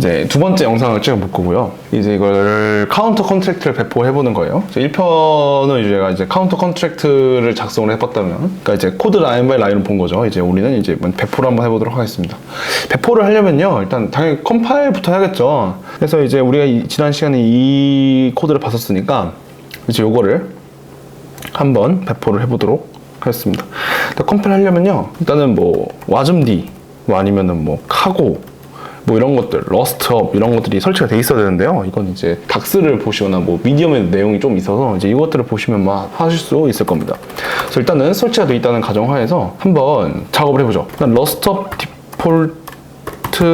이제 두 번째 영상을 찍어볼 거고요. 이제 이걸 카운터 컨트랙트를 배포해보는 거예요. 1편은 제가 이제 카운터 컨트랙트를 작성을 해봤다면, 그러니까 이제 코드 라인 바이 라인을 본 거죠. 이제 우리는 이제 배포를 한번 해보도록 하겠습니다. 배포를 하려면요, 일단 당연히 컴파일부터 해야겠죠. 그래서 이제 우리가 지난 시간에 이 코드를 봤었으니까 이제 요거를 한번 배포를 해보도록 하겠습니다. 컴파일 하려면요, 일단은 뭐 와즘D, 뭐 아니면은 뭐 카고, 뭐 이런 것들, 러스트업 이런 것들이 설치가 돼 있어야 되는데요. 이건 이제 닥스를 보시거나 뭐 미디엄의 내용이 좀 있어서 이제 이것들을 보시면 막 하실 수 있을 겁니다. 그래서 일단은 설치가 돼 있다는 가정하에서 한번 작업을 해보죠. 일단 러스트업 디폴트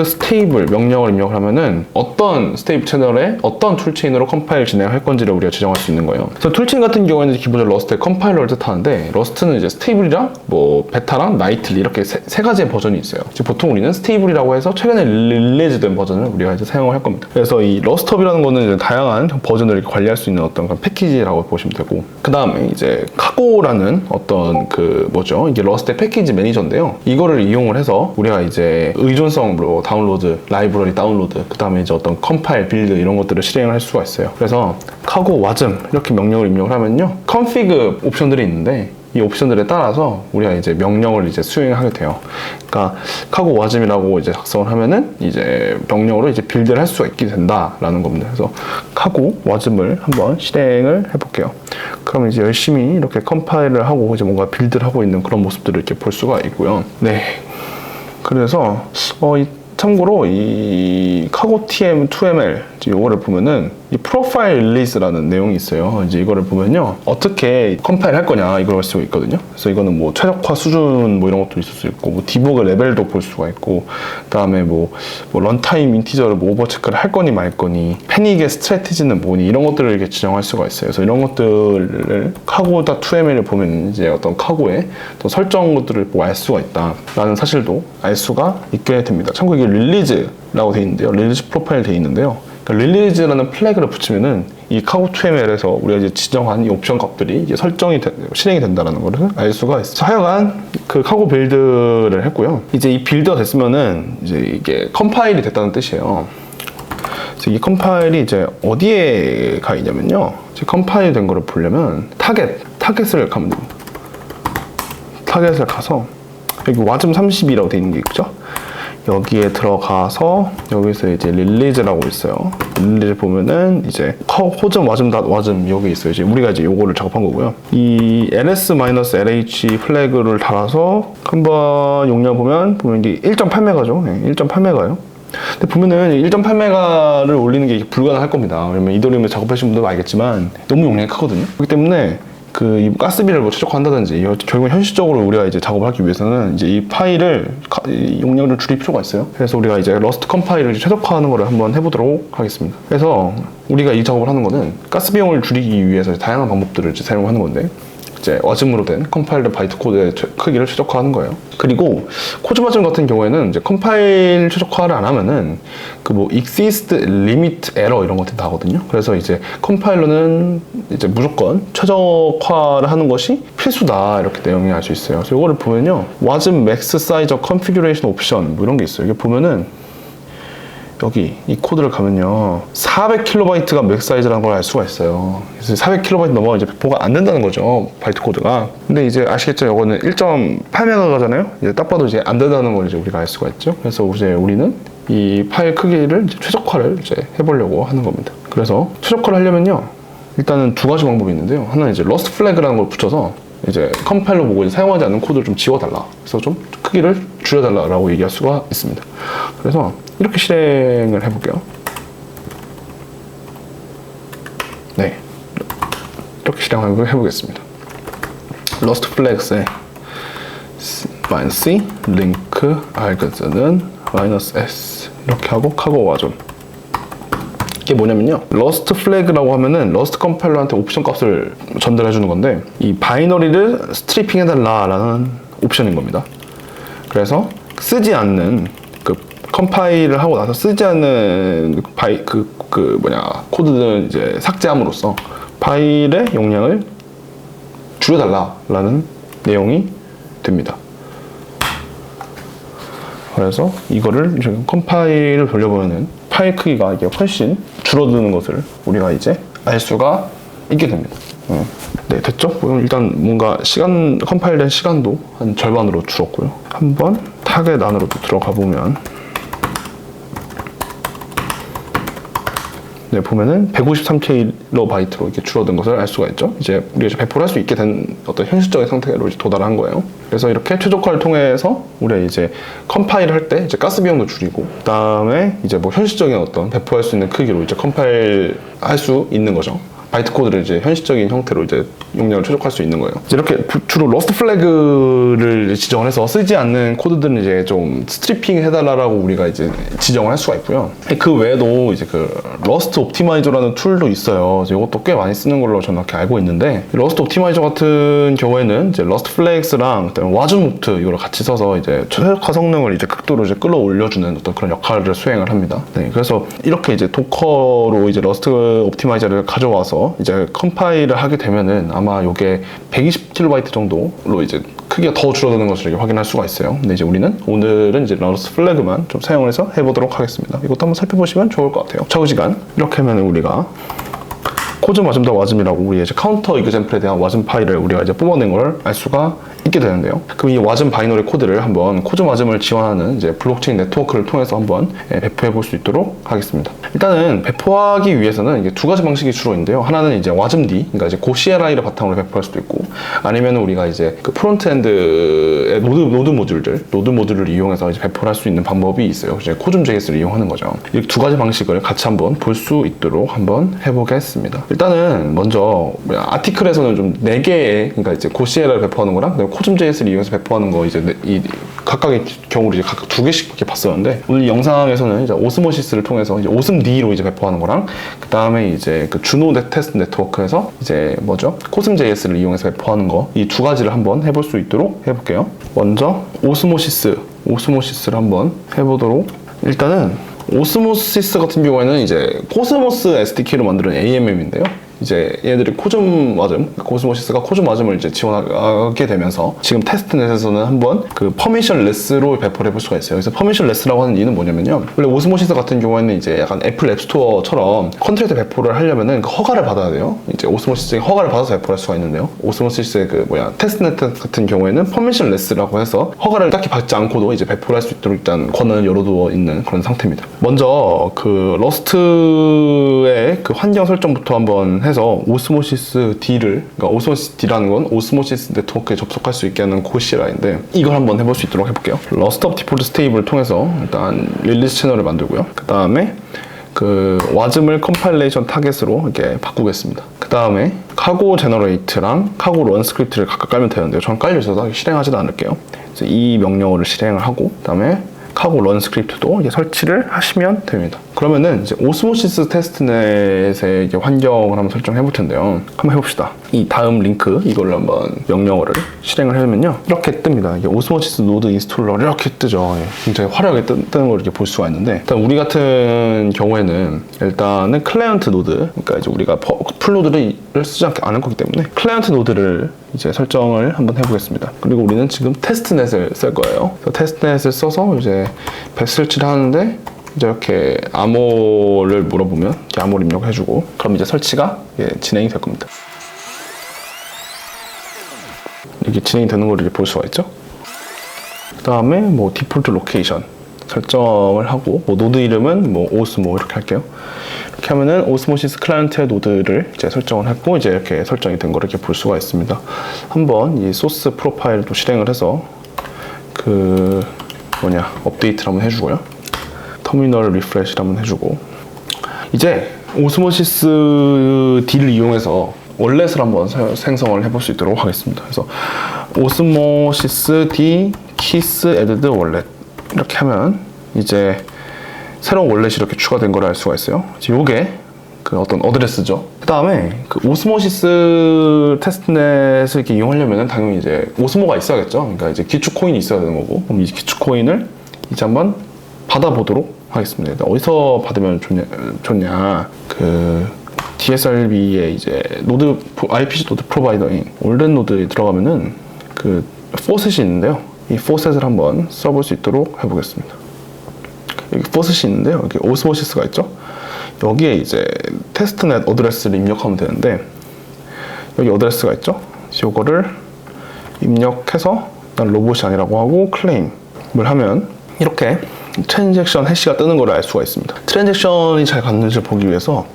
스테이블 명령을 입력을 하면은 어떤 스테이블 채널에 어떤 툴체인으로 컴파일 진행할 건지를 우리가 지정할 수 있는 거예요. 그래서 툴체인 같은 경우에는 기본적으로 러스트의 컴파일러를 뜻하는데, 러스트는 이제 스테이블이랑 뭐 베타랑 나이틀리 이렇게 세 가지의 버전이 있어요. 보통 우리는 스테이블이라고 해서 최근에 릴리즈된 버전을 우리가 이제 사용을 할 겁니다. 그래서 이 러스트업이라는 거는 이제 다양한 버전을 관리할 수 있는 어떤 패키지라고 보시면 되고, 그 다음에 이제 카고라는 어떤 이게 러스트의 패키지 매니저인데요. 이거를 이용을 해서 우리가 이제 의존성으로 다운로드, 라이브러리 다운로드, 그 다음에 이제 어떤 컴파일, 빌드 이런 것들을 실행을 할 수가 있어요. 그래서 카고, 와즘 이렇게 명령을 입력을 하면요, 컨피그 옵션들이 있는데 이 옵션들에 따라서 우리가 이제 명령을 이제 수행하게 돼요. 그러니까 카고 와즘이라고 이제 작성을 하면은 이제 명령으로 이제 빌드를 할 수가 있게 된다라는 겁니다. 그래서 카고 와즘을 한번 실행을 해볼게요. 그러면 이제 열심히 이렇게 컴파일을 하고 이제 뭔가 빌드를 하고 있는 그런 모습들을 이렇게 볼 수가 있고요. 네. 그래서 참고로 이 카고 TM2ML 이거를 보면은 이 프로파일 릴리즈라는 내용이 있어요. 이제 이거를 보면요, 어떻게 컴파일 할 거냐 이걸 할 수가 있거든요. 그래서 이거는 뭐 최적화 수준 뭐 이런 것도 있을 수 있고, 뭐 디버그 레벨도 볼 수가 있고, 그다음에 뭐 런타임 인티저를 뭐 오버체크를 할 거니 말 거니, 패닉의 스트래티지는 뭐니 이런 것들을 이렇게 지정할 수가 있어요. 그래서 이런 것들을 카고.2ml을 보면 이제 어떤 카고의 또 설정 것들을 뭐 알 수가 있다라는 사실도 알 수가 있게 됩니다. 참고로 이게 릴리즈라고 되어 있는데요, 릴리즈 프로파일 되어 있는데요. 릴리즈라는 플래그를 붙이면은 이 카고2ml에서 우리가 이제 지정한 이 옵션 값들이 이제 실행이 된다는 것을 알 수가 있어요. 하여간 그 카고 빌드를 했고요. 이제 이 빌드가 됐으면은 이제 이게 컴파일이 됐다는 뜻이에요. 그래서 이 컴파일이 이제 어디에 가 있냐면요, 이제 컴파일 된 거를 보려면 타겟을 가면 됩니다. 타겟을 가서 여기 와즘 32라고 되어 있는 게 있죠. 여기에 들어가서 여기서 이제 릴리즈라고 있어요. 릴리즈 보면은 이제 호점 와즘 여기 있어요. 이제 우리가 이제 요거를 작업한 거고요. 이 ls-lh 플래그를 달아서 한번 용량 보면 이게 1.8메가죠. 네, 1.8메가요. 근데 보면은 1.8메가를 올리는 게 불가능할 겁니다. 왜냐면 이더리움에 작업하신 분들은 알겠지만 너무 용량이 크거든요. 그렇기 때문에 이 가스비를 뭐 최적화한다든지, 결국은 현실적으로 우리가 이제 작업을 하기 위해서는 이제 이 파일을 용량을 줄일 필요가 있어요. 그래서 우리가 이제 러스트 컴파일을 최적화하는 거를 한번 해보도록 하겠습니다. 그래서 우리가 이 작업을 하는 거는 가스 비용을 줄이기 위해서 다양한 방법들을 이제 사용하는 건데, 이제 와즘으로 된 컴파일러 바이트 코드의 크기를 최적화하는 거예요. 그리고 코즈와즘 같은 경우에는 이제 컴파일 최적화를 안 하면은 exist limit error 이런 것들이 나거든요. 그래서 이제 컴파일러는 이제 무조건 최적화를 하는 것이 필수다, 이렇게 내용이 알 수 있어요. 그래서 이거를 보면요, 와즘 맥스 사이저 컨피규레이션 옵션 뭐 이런 게 있어요. 이게 보면은 여기 이 코드를 가면요, 400kB가 맥스 사이즈라는 걸 알 수가 있어요. 그래서 400kB 넘어가 이제 배포가 안 된다는 거죠, 바이트 코드가. 근데 이제 아시겠죠? 이거는 1.8메가잖아요. 이제 딱 봐도 이제 안 된다는 걸 이제 우리가 알 수가 있죠. 그래서 이제 우리는 이 파일 크기를 이제 최적화를 이제 해보려고 하는 겁니다. 그래서 최적화를 하려면요, 일단은 두 가지 방법이 있는데요. 하나는 이제 러스트 플래그라는 걸 붙여서 이제 컴파일러 보고 이제 사용하지 않는 코드를 좀 지워달라, 그래서 좀 크기를 줄여달라라고 얘기할 수가 있습니다. 그래서 이렇게 실행을 해볼게요. 네, 이렇게 실행을 해보겠습니다. 러스트 플래그스에 -c 링크 알그즈는 -s 이렇게 하고 카고 와좀. 이게 뭐냐면요, 러스트 플래그라고 하면은 러스트 컴파일러한테 옵션 값을 전달해 주는 건데, 이 바이너리를 스트리핑 해달라라는 옵션인 겁니다. 그래서 쓰지 않는 컴파일을 하고 나서 쓰지 않는 코드는 이제 삭제함으로써 파일의 용량을 줄여달라라는 내용이 됩니다. 그래서 이거를 컴파일을 돌려보면은 파일 크기가 이게 훨씬 줄어드는 것을 우리가 이제 알 수가 있게 됩니다. 네, 됐죠? 일단 뭔가 컴파일된 시간도 한 절반으로 줄었고요. 한번 타겟 안으로도 들어가 보면 네, 보면은 153kB로 이렇게 줄어든 것을 알 수가 있죠. 이제 우리가 이제 배포를 할 수 있게 된 어떤 현실적인 상태로 이제 도달한 거예요. 그래서 이렇게 최적화를 통해서 우리가 이제 컴파일을 할 때 이제 가스 비용도 줄이고, 그다음에 이제 뭐 현실적인 어떤 배포할 수 있는 크기로 이제 컴파일 할 수 있는 거죠. 바이트 코드를 이제 현실적인 형태로 이제 용량을 최적화할 수 있는 거예요. 이제 이렇게 주로 러스트 플래그를 지정을 해서 쓰지 않는 코드들은 이제 좀 스트리핑 해달라고 우리가 이제 지정을 할 수가 있고요. 그 외에도 이제 그 러스트 옵티마이저라는 툴도 있어요. 이것도 꽤 많이 쓰는 걸로 저는 이렇게 알고 있는데, 러스트 옵티마이저 같은 경우에는 이제 러스트 플렉스랑 와즈노트 이걸 같이 써서 이제 최적화 성능을 이제 극도로 이제 끌어올려주는 어떤 그런 역할을 수행을 합니다. 네, 그래서 이렇게 이제 도커로 이제 러스트 옵티마이저를 가져와서 이제 컴파일을 하게 되면은 아마 이게 120KB 정도로 이제 크기가 더 줄어드는 것을 이렇게 확인할 수가 있어요. 근데 이제 우리는 오늘은 이제 러스트 플래그만 좀 사용을 해서 해보도록 하겠습니다. 이것도 한번 살펴보시면 좋을 것 같아요. 좌우지간 이렇게 하면 우리가 코즈 마즘과 와즘이라고 우리 이제 카운터 이그젬플에 대한 와즘 파일을 우리가 이제 뽑아낸 걸 알 수가 있게 되는데요. 그럼 이 와즘 바이너리 코드를 한번 코즈 마즘을 지원하는 이제 블록체인 네트워크를 통해서 한번 배포해 볼 수 있도록 하겠습니다. 일단은 배포하기 위해서는 이게 두 가지 방식이 주로 있는데요. 하나는 이제 와즘 D, 그러니까 이제 고CLI를 바탕으로 배포할 수도 있고, 아니면 우리가 이제 그 프론트엔드의 노드 모듈을 이용해서 이제 배포를 할 수 있는 방법이 있어요. 이제 코즘.js를 이용하는 거죠. 이 두 가지 방식을 같이 한번 볼 수 있도록 한번 해보겠습니다. 일단은 먼저 아티클에서는 좀 4개의, 그러니까 이제 고CLI를 배포하는 거랑 코즘.js를 이용해서 배포하는 거 이제 이 각각의 경우를 이제 각각 2개씩 이렇게 봤었는데, 오늘 이 영상에서는 이제 오스모시스를 통해서 이제 오스mD로 이제 배포하는 거랑, 그 다음에 이제 그 주노 테스트 네트워크에서 이제 뭐죠? 코스մ.js를 이용해서 배포하는 거, 이 두 가지를 한번 해볼 수 있도록 해볼게요. 먼저 오스모시스를 한번 해보도록. 일단은 오스모시스 같은 경우에는 이제 코스모스 SDK로 만드는 AMM인데요. 이제 얘들이 코즘 마즘, 코스모시스가 코즘 마즘을 이제 지원하게 되면서 지금 테스트넷에서는 한번 그 퍼미션레스로 배포를 해볼 수가 있어요. 그래서 퍼미션레스라고 하는 이유는 뭐냐면요, 원래 오스모시스 같은 경우에는 이제 약간 애플 앱스토어처럼 컨트랙트 배포를 하려면은 그 허가를 받아야 돼요. 이제 오스모시스의 허가를 받아서 배포를 할 수가 있는데요, 오스모시스의 그 테스트넷 같은 경우에는 퍼미션레스라고 해서 허가를 딱히 받지 않고도 이제 배포를 할 수 있도록 일단 권한을 열어두어 있는 그런 상태입니다. 먼저 그 러스트의 그 환경 설정부터 한번 해서 오스모시스 D를, 그러니까 오스모시스 D라는 건 오스모시스 네트워크에 접속할 수 있게 하는 고CLI인데, 이걸 한번 해볼 수 있도록 해볼게요. 러스트 디폴트 스테이블을 통해서 일단 릴리스 채널을 만들고요. 그 다음에 그 와즘을 컴파일레이션 타겟으로 이렇게 바꾸겠습니다. 그 다음에 카고 제너레이트랑 카고 런 스크립트를 각각 깔면 되는데요. 저는 깔려 있어서 실행하지도 않을게요. 그래서 이 명령어를 실행을 하고, 그 다음에 카고 런 스크립트도 이제 설치를 하시면 됩니다. 그러면은 이제 오스모시스 테스트넷의 환경을 한번 설정해 볼 텐데요. 한번 해봅시다. 이 다음 링크 이걸로 한번 명령어를 실행을 해보면요, 이렇게 뜹니다. 이게 오스모시스 노드 인스톨러 이렇게 뜨죠. 굉장히 화려하게 뜨는 걸 이렇게 볼 수가 있는데, 일단 우리 같은 경우에는 일단은 클라이언트 노드, 그러니까 이제 우리가 풀 노드를 쓰지 않을 거기 때문에 클라이언트 노드를 이제 설정을 한번 해보겠습니다. 그리고 우리는 지금 테스트넷을 쓸 거예요. 그래서 테스트넷을 써서 이제 설치를 하는데, 이제 이렇게 암호를 물어보면 이렇게 암호를 입력해주고, 그럼 이제 설치가 진행이 될 겁니다. 이렇게 진행이 되는 걸 이렇게 볼 수가 있죠. 그 다음에 뭐 디폴트 로케이션 설정을 하고, 뭐 노드 이름은 뭐 오스모 이렇게 할게요. 이렇게 하면은 오스모시스 클라이언트의 노드를 이제 설정을 했고, 이제 이렇게 설정이 된 거를 이렇게 볼 수가 있습니다. 한번 이 소스 프로파일도 실행을 해서 그 업데이트를 한번 해주고요. 터미널 리프레시를 한번 해주고, 이제 오스모시스 D를 이용해서 월렛을 한번 생성을 해볼 수 있도록 하겠습니다. 그래서 오스모시스 D 키스 에드드 월렛 이렇게 하면 이제 새로운 월렛이 이렇게 추가된 걸 알 수가 있어요. 이게 그 어떤 어드레스죠. 그 다음에 그 오스모시스 테스트넷을 이렇게 이용하려면 당연히 이제 오스모가 있어야겠죠. 그러니까 이제 기축 코인이 있어야 되는 거고, 그럼 이 기축 코인을 이제 한번 받아보도록 하겠습니다. 어디서 받으면 좋냐? 그 DSRB의 이제 노드 IPC 노드 프로바이더인 올덴 노드에 들어가면은 그 포셋이 있는데요. 이 포셋을 한번 써볼 수 있도록 해보겠습니다. 여기 포스시 있는데요. 여기 오스모시스가 있죠. 여기에 이제 테스트넷 어드레스를 입력하면 되는데 여기 어드레스가 있죠. 이거를 입력해서 난 로봇이 아니라고 하고 클레임을 하면 이렇게 트랜잭션 해시가 뜨는 걸 알 수가 있습니다. 트랜잭션이 잘 갔는지 보기 위해서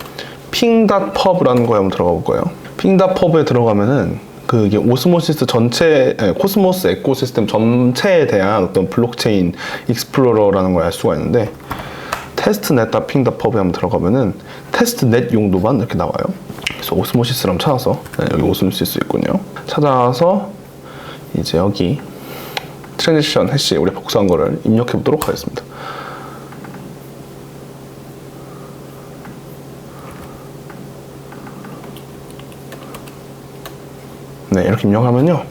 ping.pub라는 거에 한번 들어가 볼 거예요. ping.pub에 들어가면은 이게 오스모시스 전체, 코스모스 에코시스템 전체에 대한 어떤 블록체인 익스플로러라는 걸 알 수가 있는데 testnet.ping.pub에 한번 들어가면은 테스트넷 용도만 이렇게 나와요. 그래서 오스모시스를 한번 찾아서 여기 오스모시스 있군요. 찾아서 이제 여기 트랜지션 해시 우리 복사한 거를 입력해 보도록 하겠습니다. 네, 이렇게 입력하면요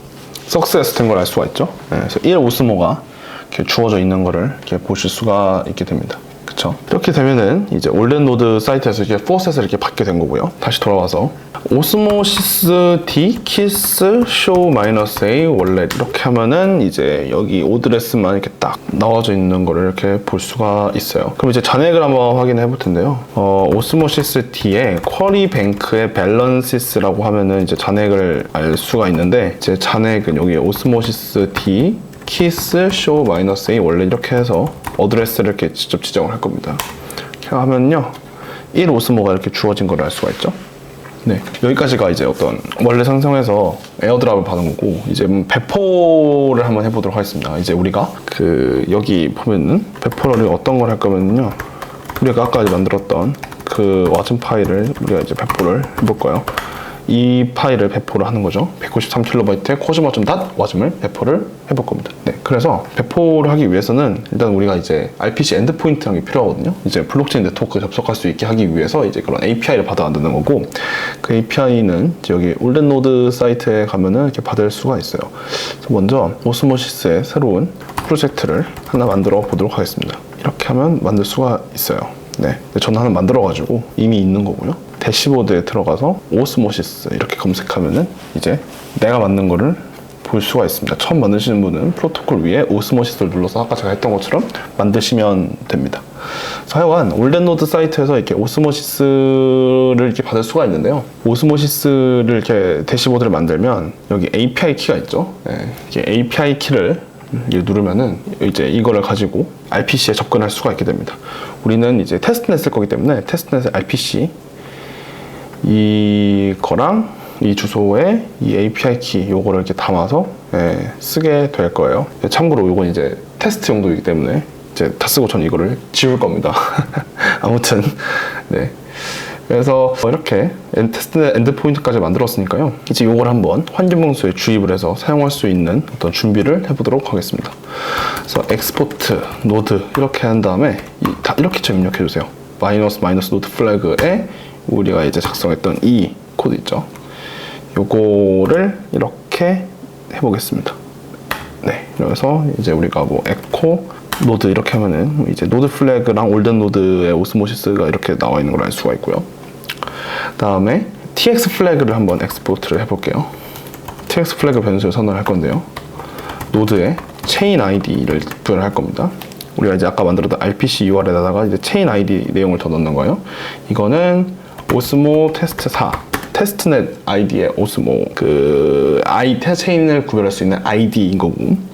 석세스 된 걸 알 수가 있죠. 네, 그래서 1 오스모가 이렇게 주어져 있는 거를 이렇게 보실 수가 있게 됩니다. 그쵸? 이렇게 되면은 이제 올덴 노드 사이트에서 이렇게 포셋을 이렇게 받게 된 거고요. 다시 돌아와서 오스모시스 D 키스 쇼 마이너스 A 월렛 이렇게 하면은 이제 여기 오드레스만 이렇게 딱 나와져 있는 거를 이렇게 볼 수가 있어요. 그럼 이제 잔액을 한번 확인해 볼 텐데요. 오스모시스 D에 쿼리 뱅크의 밸런시스라고 하면은 이제 잔액을 알 수가 있는데 이제 잔액은 여기 오스모시스 D 키스 쇼 마이너스 A 원래 이렇게 해서 어드레스를 이렇게 직접 지정을 할 겁니다. 이렇게 하면요 1 오스모가 이렇게 주어진 걸 알 수가 있죠. 네, 여기까지가 이제 어떤 원래 상성에서 에어드랍을 받은 거고 이제 배포를 한번 해보도록 하겠습니다. 이제 우리가 여기 보면은 배포를 어떤 걸 할 거면요 우리가 아까 만들었던 그 와즘 파일을 우리가 이제 배포를 해볼 거예요. 이 파일을 배포를 하는 거죠. 193kB의 코즈마즘.와즘을 배포를 해볼 겁니다. 네, 그래서 배포를 하기 위해서는 일단 우리가 이제 RPC 엔드포인트라는 게 필요하거든요. 이제 블록체인 네트워크에 접속할 수 있게 하기 위해서 이제 그런 API를 받아 만드는 거고 그 API는 여기 올덴 노드 사이트에 가면은 이렇게 받을 수가 있어요. 그래서 먼저 오스모시스의 새로운 프로젝트를 하나 만들어 보도록 하겠습니다. 이렇게 하면 만들 수가 있어요. 네, 저는 하나 만들어가지고 이미 있는 거고요. 대시보드에 들어가서 오스모시스 이렇게 검색하면은 이제 내가 만든 거를 볼 수가 있습니다. 처음 만드시는 분은 프로토콜 위에 오스모시스를 눌러서 아까 제가 했던 것처럼 만드시면 됩니다. 하여간 올덴 노드 사이트에서 이렇게 오스모시스를 이렇게 받을 수가 있는데요. 오스모시스를 이렇게 대시보드를 만들면 여기 API 키가 있죠. 네, 이렇게 API 키를 누르면은 이제 이거를 가지고 RPC에 접근할 수가 있게 됩니다. 우리는 이제 테스트넷 쓸 거기 때문에 테스트넷의 RPC 이거랑 이 주소에 이 API 키 요거를 이렇게 담아서 쓰게 될 거예요. 참고로 이건 이제 테스트 용도이기 때문에 이제 다 쓰고 전 이거를 지울 겁니다. 아무튼 네. 그래서 이렇게 테스트 엔드포인트까지 만들었으니까요. 이제 이걸 한번 환경봉수에 주입을 해서 사용할 수 있는 어떤 준비를 해보도록 하겠습니다. 그래서 엑스포트 노드 이렇게 한 다음에 다 이렇게 좀 입력해 주세요. 마이너스 노드 플래그에 우리가 이제 작성했던 이 코드 있죠. 요거를 이렇게 해보겠습니다. 네, 그래서 이제 우리가 뭐 에코 노드 이렇게 하면은 이제 노드 플래그랑 올덴 노드의 오스모시스가 이렇게 나와 있는 걸 알 수가 있고요. 다음에 tx 플래그를 한번 엑스포트를 해볼게요. tx 플래그 변수를 선언할 건데요. 노드에 체인 id를 부여할 겁니다. 우리가 이제 아까 만들었던 RPC URL에다가 이제 체인 ID 내용을 더 넣는 거예요. 이거는 오스모 테스트 4 테스트넷 ID의 오스모 체인을 구별할 수 있는 ID인 거고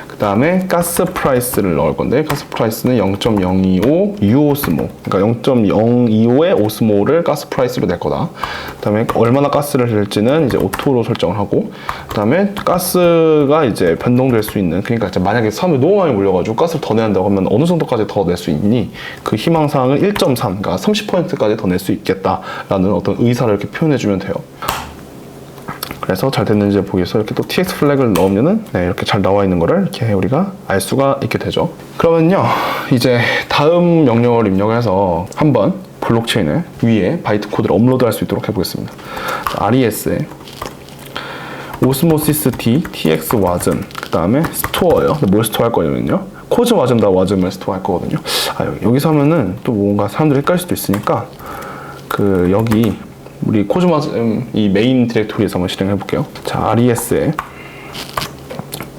그 다음에 가스 프라이스를 넣을 건데 가스 프라이스는 0.025 유오스모 그러니까 0.025의 오스모를 가스 프라이스로 낼 거다. 그 다음에 얼마나 가스를 낼지는 이제 오토로 설정을 하고 그 다음에 가스가 이제 변동될 수 있는 그러니까 이제 만약에 사람이 너무 많이 몰려가지고 가스를 더 내야 한다고 하면 어느 정도까지 더 낼 수 있니 그 희망사항을 1.3 그러니까 30%까지 더 낼 수 있겠다라는 어떤 의사를 이렇게 표현해주면 돼요. 그래서 잘 됐는지 보기 위해서 이렇게 또 tx 플래그를 넣으면은 이렇게 잘 나와 있는 거를 이렇게 우리가 알 수가 있게 되죠. 그러면요 이제 다음 명령어를 입력해서 한번 블록체인을 위에 바이트 코드를 업로드할 수 있도록 해보겠습니다. res에 오스모시스 d tx 와즘 그 다음에 스토어예요. 뭘 스토어할 거냐면요 코즈 와즘다 와즘을 스토어할 거거든요. 여기서 하면은 또 뭔가 사람들이 헷갈릴 수도 있으니까 여기 우리 코즈마즘 이 메인 디렉토리에서 한번 실행해 볼게요. 자, res에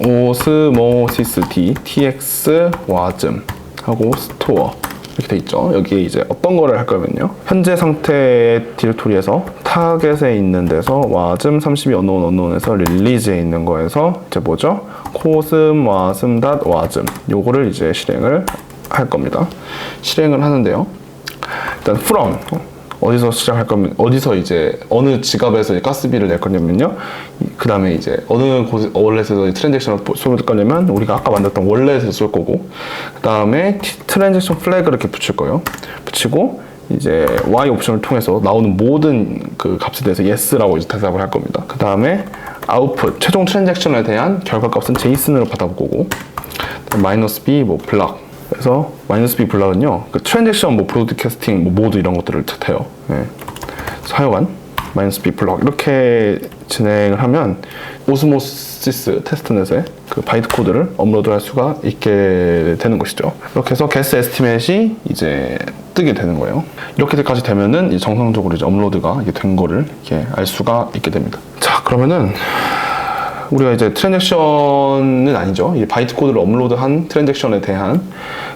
osmosis d tx 와즘 하고 스토어 이렇게 돼 있죠. 여기에 이제 어떤 거를 할 거면요. 현재 상태의 디렉토리에서 타겟에 있는 데서 wasm 32 unknown에서 릴리즈에 있는 거에서 이제 뭐죠? cosm wasm.wasm 요거를 이제 실행을 할 겁니다. 실행을 하는데요. 일단 from 어디서 시작할 거면 어디서 이제 어느 지갑에서 가스비를 낼 거냐면요. 그 다음에 이제 어느 월렛에서 트랜잭션을 쏠 거냐면 우리가 아까 만들었던 월렛에서 쏠 거고, 그 다음에 트랜잭션 플래그를 이렇게 붙일 거예요. 붙이고 이제 Y 옵션을 통해서 나오는 모든 그 값에 대해서 yes라고 이제 대답을 할 겁니다. 그 다음에 아웃풋 최종 트랜잭션에 대한 결과값은 JSON으로 받아볼 거고, -b 뭐 블락. 그래서 -b 블락은요, 그 트랜잭션 뭐 브로드캐스팅 뭐 모드 이런 것들을 뜻해요. 예. 사용한 -b 블락 이렇게 진행을 하면 오스모시스 테스트넷에 그 바이트 코드를 업로드할 수가 있게 되는 것이죠. 이렇게 해서 게스 에스티메이트이 이제 뜨게 되는 거예요. 이렇게까지 되면은 이제 정상적으로 이제 업로드가 이게 된 거를 이렇게 알 수가 있게 됩니다. 자, 그러면은 우리가 이제 트랜잭션은 아니죠. 이 바이트 코드를 업로드한 트랜잭션에 대한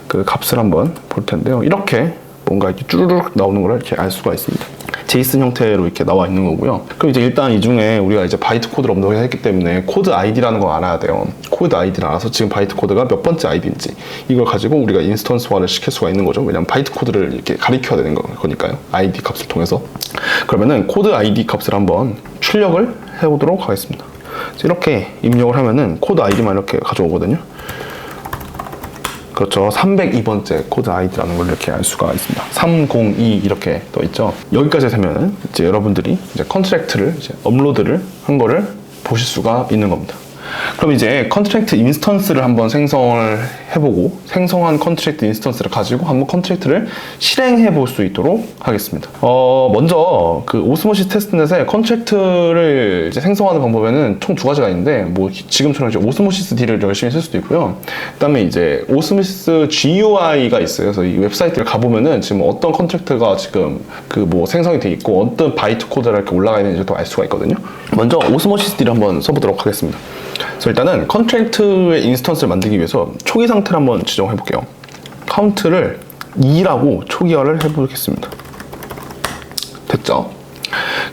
그 값을 한번 볼 텐데요. 이렇게 뭔가 이렇게 쭈르륵 나오는 걸 이렇게 알 수가 있습니다. 제이슨 형태로 이렇게 나와 있는 거고요. 그럼 이제 일단 이 중에 우리가 이제 바이트 코드를 업로드했기 때문에 코드 아이디라는 걸 알아야 돼요. 코드 아이디를 알아서 지금 바이트 코드가 몇 번째 아이디인지 이걸 가지고 우리가 인스턴스화를 시킬 수가 있는 거죠. 왜냐면 바이트 코드를 이렇게 가리켜야 되는 거니까요. 아이디 값을 통해서. 그러면은 코드 아이디 값을 한번 출력을 해보도록 하겠습니다. 이렇게 입력을 하면은 코드 아이디만 이렇게 가져오거든요. 그렇죠. 302번째 코드 아이디라는 걸 이렇게 알 수가 있습니다. 302 이렇게 떠 있죠. 여기까지 되면은 이제 여러분들이 이제 컨트랙트를 이제 업로드를 한 거를 보실 수가 있는 겁니다. 그럼 이제 컨트랙트 인스턴스를 한번 생성을 해보고, 생성한 컨트랙트 인스턴스를 가지고 한번 컨트랙트를 실행해 볼 수 있도록 하겠습니다. 먼저 그 오스모시스 테스트넷에 컨트랙트를 이제 생성하는 방법에는 총 두 가지가 있는데, 뭐 지금처럼 이제 오스모시스 D를 열심히 쓸 수도 있고요. 그다음에 이제 오스모시스 GUI가 있어요. 그래서 이 웹사이트를 가보면은 지금 어떤 컨트랙트가 지금 그 뭐 생성이 돼 있고 어떤 바이트 코드가 이렇게 올라가 있는지 또 알 수가 있거든요. 먼저 오스모시스 D를 한번 써보도록 하겠습니다. 그래서 일단은 컨트랙트의 인스턴스를 만들기 위해서 초기 상태를 한번 지정해 볼게요. 카운트를 2라고 초기화를 해보겠습니다. 됐죠?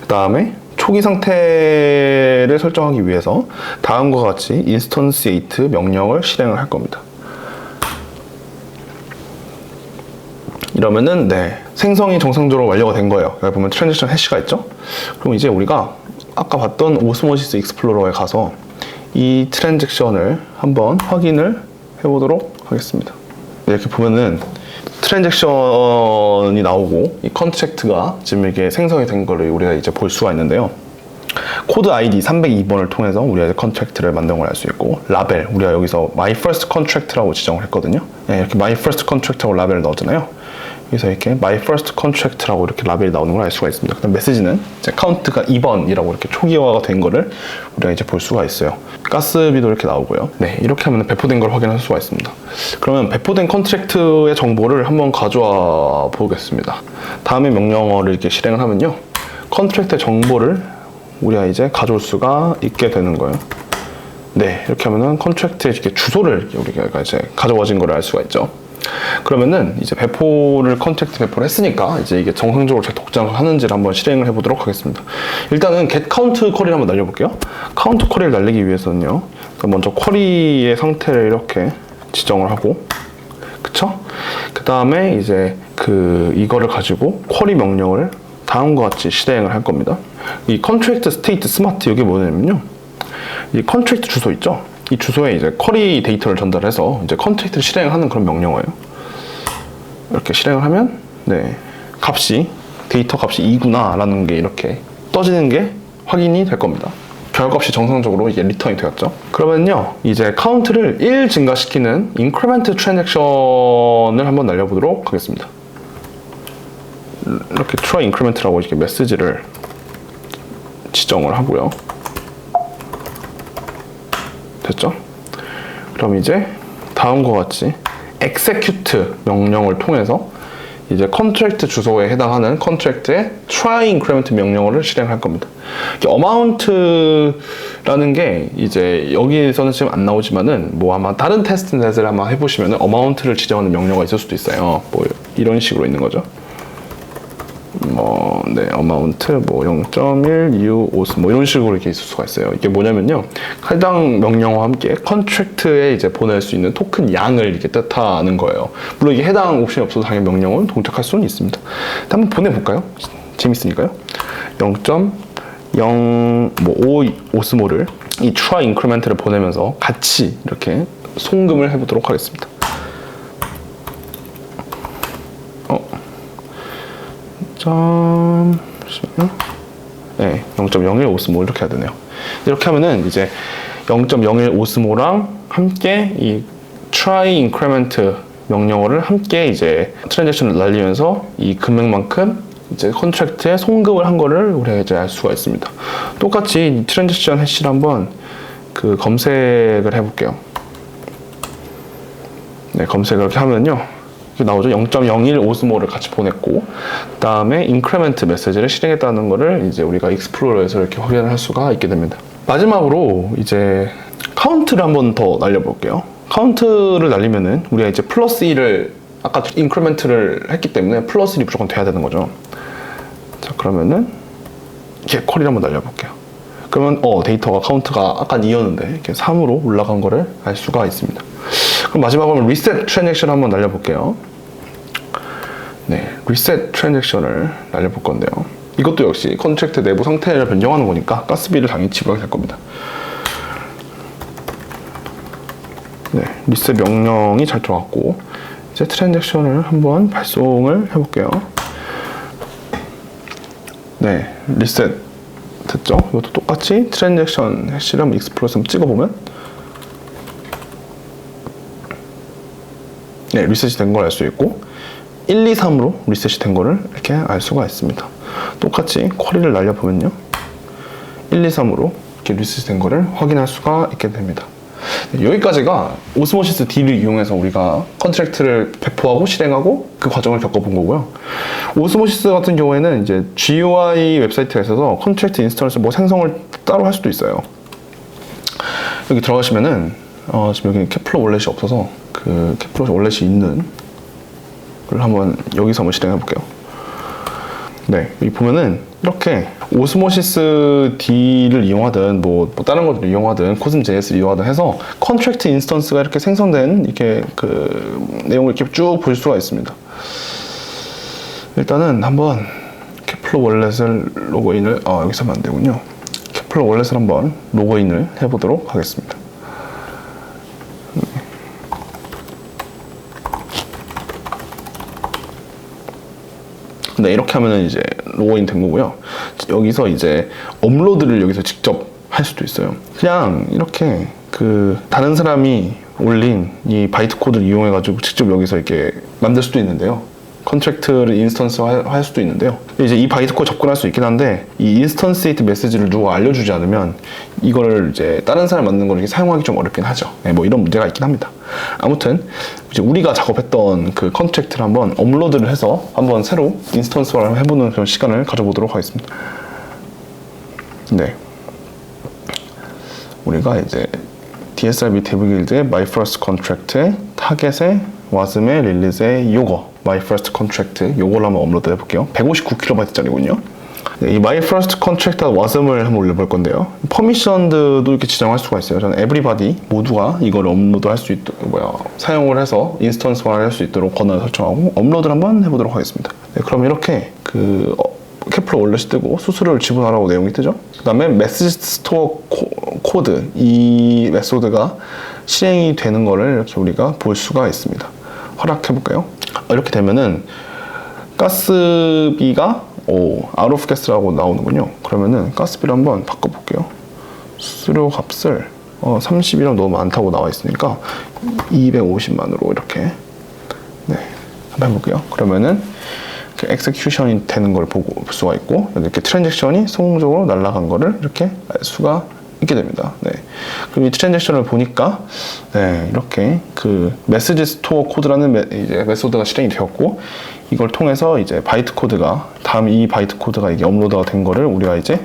그 다음에 초기 상태를 설정하기 위해서 다음과 같이 instantiate 명령을 실행을 할 겁니다. 이러면은 네, 생성이 정상적으로 완료가 된 거예요. 여기 보면 트랜지션 해시가 있죠? 그럼 이제 우리가 아까 봤던 오스모시스 익스플로러에 가서 이 트랜잭션을 한번 확인을 해보도록 하겠습니다. 이렇게 보면은 트랜잭션이 나오고 이 컨트랙트가 지금 이게 생성이 된 거를 우리가 이제 볼 수가 있는데요. 코드 아이디 302번을 통해서 우리가 이제 컨트랙트를 만든 걸 알 수 있고, 라벨 우리가 여기서 my first contract라고 지정을 했거든요. 네, 이렇게 my first contract라고 라벨을 넣었잖아요. 그래서 이렇게 my first contract라고 이렇게 라벨이 나오는 걸 알 수가 있습니다. 그다음 메시지는 이제 카운트가 2번이라고 이렇게 초기화가 된 거를 우리가 이제 볼 수가 있어요. 가스비도 이렇게 나오고요. 네, 이렇게 하면 배포된 걸 확인할 수가 있습니다. 그러면 배포된 컨트랙트의 정보를 한번 가져와 보겠습니다. 다음에 명령어를 이렇게 실행을 하면요, 컨트랙트의 정보를 우리가 이제 가져올 수가 있게 되는 거예요. 네, 이렇게 하면은 컨트랙트의 이렇게 주소를 우리가 이제 가져와진 걸 알 수가 있죠. 그러면은 이제 컨트랙트 배포를 했으니까 이제 이게 정상적으로 잘 독장을 하는지를 한번 실행을 해보도록 하겠습니다. 일단은 get count 쿼리를 한번 날려볼게요. count 쿼리를 날리기 위해서는요, 먼저 쿼리의 상태를 이렇게 지정을 하고, 그쵸? 그 다음에 이제 이거를 가지고 쿼리 명령을 다음과 같이 실행을 할 겁니다. 이 contract state smart 이게 뭐냐면요, 이 컨트랙트 주소 있죠? 이 주소에 이제 쿼리 데이터를 전달해서 이제 컨트랙트를 실행하는 그런 명령어예요. 이렇게 실행을 하면 네, 데이터 값이 2구나 라는 게 이렇게 떠지는 게 확인이 될 겁니다. 결과값이 정상적으로 이게 리턴이 되었죠. 그러면요, 이제 카운트를 1 증가시키는 increment transaction을 한번 날려보도록 하겠습니다. 이렇게 try increment라고 이렇게 메시지를 지정을 하고요. 됐죠? 그럼 이제 다음과 같이 execute 명령을 통해서 이제 컨트랙트 주소에 해당하는 컨트랙트의 try increment 명령어를 실행할 겁니다. amount라는 게 이제 여기서는 지금 안 나오지만은 뭐 아마 다른 테스트넷을 아마 해보시면은 amount를 지정하는 명령어가 있을 수도 있어요. 뭐 이런 식으로 있는 거죠. 네, amount, 0.1, 2, 5, 뭐 이런 식으로 이렇게 있을 수가 있어요. 이게 뭐냐면요, 해당 명령어와 함께 컨트랙트에 이제 보낼 수 있는 토큰 양을 이렇게 뜻하는 거예요. 물론 이게 해당 옵션이 없어도 당연히 명령어는 동작할 수는 있습니다. 한번 보내볼까요? 재밌으니까요. 0.05 오스모를 이 try increment를 보내면서 같이 이렇게 송금을 해보도록 하겠습니다. 네, 0.01 오스모 이렇게 해야 되네요. 이렇게 하면은 이제 0.01 오스모랑 함께 이 try increment 명령어를 함께 이제 트랜잭션을 날리면서 이 금액만큼 이제 컨트랙트에 송금을 한 거를 우리가 이제 알 수가 있습니다. 똑같이 트랜잭션 해시를 한번 그 검색을 해볼게요. 네, 검색을 이렇게 하면요, 나오죠. 0.01 오스모를 같이 보냈고, 그 다음에 인크리멘트 메시지를 실행했다는 거를 이제 우리가 익스플로러에서 이렇게 확인을 할 수가 있게 됩니다. 마지막으로 이제 카운트를 한번 더 날려볼게요. 카운트를 날리면은 우리가 이제 플러스 1을 아까 인크리멘트를 했기 때문에 플러스 1이 무조건 돼야 되는 거죠. 자, 그러면은 이렇게 쿼리를 한번 날려볼게요. 그러면 데이터가 카운트가 아까 2였는데 이렇게 3으로 올라간 거를 알 수가 있습니다. 그럼 마지막으로 리셋 트랜잭션 한번 날려볼게요. 네, 리셋 트랜잭션을 날려볼 건데요. 이것도 역시 컨트랙트 내부 상태를 변경하는 거니까 가스비를 당연히 지불하게 될 겁니다. 네, 리셋 명령이 잘 들어갔고, 이제 트랜잭션을 한번 발송을 해볼게요. 네, 리셋 됐죠? 이것도 똑같이 트랜잭션 해시를 한번 익스플로러에서 한번 찍어보면, 네, 리셋이 된 걸 알 수 있고, 1, 2, 3으로 리셋이 된 거를 이렇게 알 수가 있습니다. 똑같이 쿼리를 날려보면요, 1, 2, 3으로 이렇게 리셋이 된 거를 확인할 수가 있게 됩니다. 네, 여기까지가 오스모시스 D를 이용해서 우리가 컨트랙트를 배포하고 실행하고 그 과정을 겪어본 거고요. 오스모시스 같은 경우에는 이제 GUI 웹사이트가 있어서 컨트랙트 인스턴스 뭐 생성을 따로 할 수도 있어요. 여기 들어가시면은 지금 여기 케플러 월렛이 없어서 그 케플러 월렛이 있는 걸 한번 여기서 한번 실행해 볼게요. 네, 여기 보면은 이렇게 오스모시스 D를 이용하든 뭐 다른 것들을 이용하든 코스모.js를 이용하든 해서 컨트랙트 인스턴스가 이렇게 생성된 이렇게 그 내용을 이렇게 쭉 볼 수가 있습니다. 일단은 한번 케플러 월렛을 로그인을 여기서 하면 안 되군요. 케플러 월렛을 한번 로그인을 해보도록 하겠습니다. 네, 이렇게 하면은 이제 로그인 된 거고요. 여기서 이제 업로드를 여기서 직접 할 수도 있어요. 그냥 이렇게 그 다른 사람이 올린 이 바이트 코드를 이용해 가지고 직접 여기서 이렇게 만들 수도 있는데요. 컨트랙트를 인스턴스 할 수도 있는데요. 이제 이 바이트 코드 접근할 수 있긴 한데, 이 인스턴스에이트 메시지를 누가 알려주지 않으면 이거를 이제 다른 사람 만든 걸 이렇게 사용하기 좀 어렵긴 하죠. 네, 뭐 이런 문제가 있긴 합니다. 아무튼 이제 우리가 작업했던 그 컨트랙트를 한번 업로드를 해서 한번 새로 인스턴스화를 해보는 그런 시간을 가져보도록 하겠습니다. 네, 우리가 이제 DSRB 데브길드의 My First Contract의 타겟의 와스의 릴리즈의 요거 My First Contract 요걸 한번 업로드 해볼게요. 159KB짜리군요. 이 My First Contract wasm을 한번 올려볼 건데요. 퍼미션도 이렇게 지정할 수가 있어요. 저는 everybody 모두가 이걸 업로드할 수 있도록 사용을 해서 인스턴스화를 할 수 있도록 권한을 설정하고 업로드를 한번 해보도록 하겠습니다. 네, 그럼 이렇게 그 케플러 월렛이 뜨고 수수료를 지불하라고 내용이 뜨죠. 그 다음에 메시지 스토어 코드 이 메소드가 실행이 되는 거를 이렇게 우리가 볼 수가 있습니다. 허락해볼까요? 이렇게 되면은 가스비가 out of gas라고 나오는군요. 그러면은 가스비를 한번 바꿔볼게요. 수수료 값을 30이랑 너무 많다고 나와 있으니까 250만으로 이렇게 네, 한번 해볼게요. 그러면은 엑세큐션이 되는 걸 볼 수가 있고, 이렇게 트랜잭션이 성공적으로 날아간 거를 이렇게 알 수가 있게 됩니다. 네. 그럼 이 트랜잭션을 보니까 네, 이렇게 그 메시지 스토어 코드라는 이제 메소드가 실행이 되었고, 이걸 통해서 이제 바이트 코드가 다음 이 바이트 코드가 이게 업로드가 된 거를 우리가 이제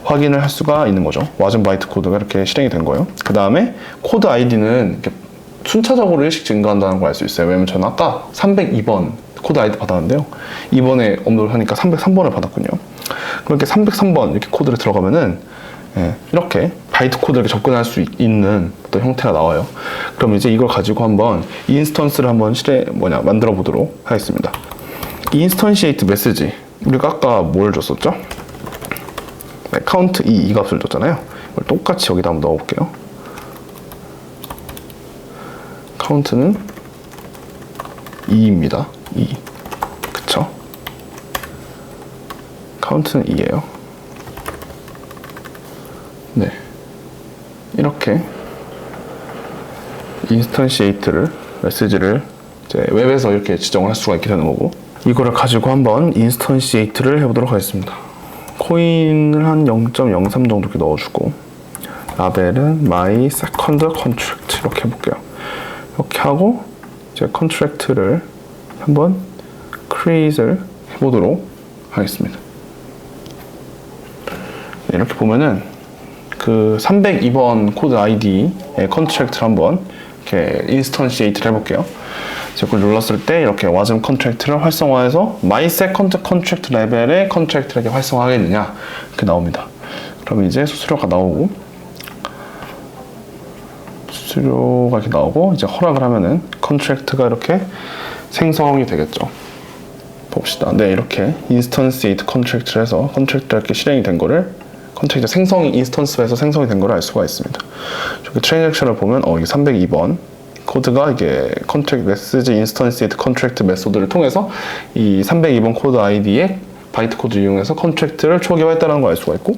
확인을 할 수가 있는 거죠. 와전 바이트 코드가 이렇게 실행이 된 거예요. 그 다음에 코드 아이디는 이렇게 순차적으로 일씩 증가한다는 걸 알 수 있어요. 왜냐면 저는 아까 302번 코드 아이디 받았는데요. 이번에 업로드 하니까 303번을 받았군요. 그렇게 303번 이렇게 코드를 들어가면은 이렇게 바이트 코드를 접근할 수 있는 어떤 형태가 나와요. 그럼 이제 이걸 가지고 한번 인스턴스를 한번 만들어 보도록 하겠습니다. 인스턴시에이트 메시지, 우리가 아까 뭘 줬었죠? 네, 카운트 이 값을 줬잖아요. 이걸 똑같이 여기다 한번 넣어볼게요. 카운트는 2입니다. 2. 그쵸? 카운트는 2예요. 네. 이렇게 인스턴시에이트를, 메시지를 이제 웹에서 이렇게 지정을 할 수가 있게 되는 거고, 이거를 가지고 한번 인스턴시에이트를 해보도록 하겠습니다. 코인을 한 0.03 정도 이렇게 넣어주고, 라벨은 my second contract 이렇게 해볼게요. 이렇게 하고 이제 컨트랙트를 한번 create를 해보도록 하겠습니다. 네, 이렇게 보면은 그 302번 코드 아이디의 컨트랙트를 한번 이렇게 인스턴시에이트를 해볼게요. 그걸 눌렀을 때 이렇게 wasm 컨트랙트를 활성화해서 my second contract 레벨의 컨트랙트를 이렇게 활성화하겠느냐 이렇게 나옵니다. 그럼 이제 수수료가 나오고, 수수료가 이렇게 나오고 이제 허락을 하면은 컨트랙트가 이렇게 생성이 되겠죠. 봅시다. 네, 이렇게 인스턴시에이트 컨트랙트를 해서 컨트랙트가 이렇게 실행이 된 거를, 컨트랙트 생성이 인스턴스에서 생성이 된 걸 알 수가 있습니다. 저기 트랜잭션을 보면 이게 302번 코드가 이게 컨트랙트 메시지 인스턴시에이트 컨트랙트 메소드를 통해서 이 302번 코드 아이디의 바이트 코드를 이용해서 컨트랙트를 초기화했다는 걸 알 수가 있고,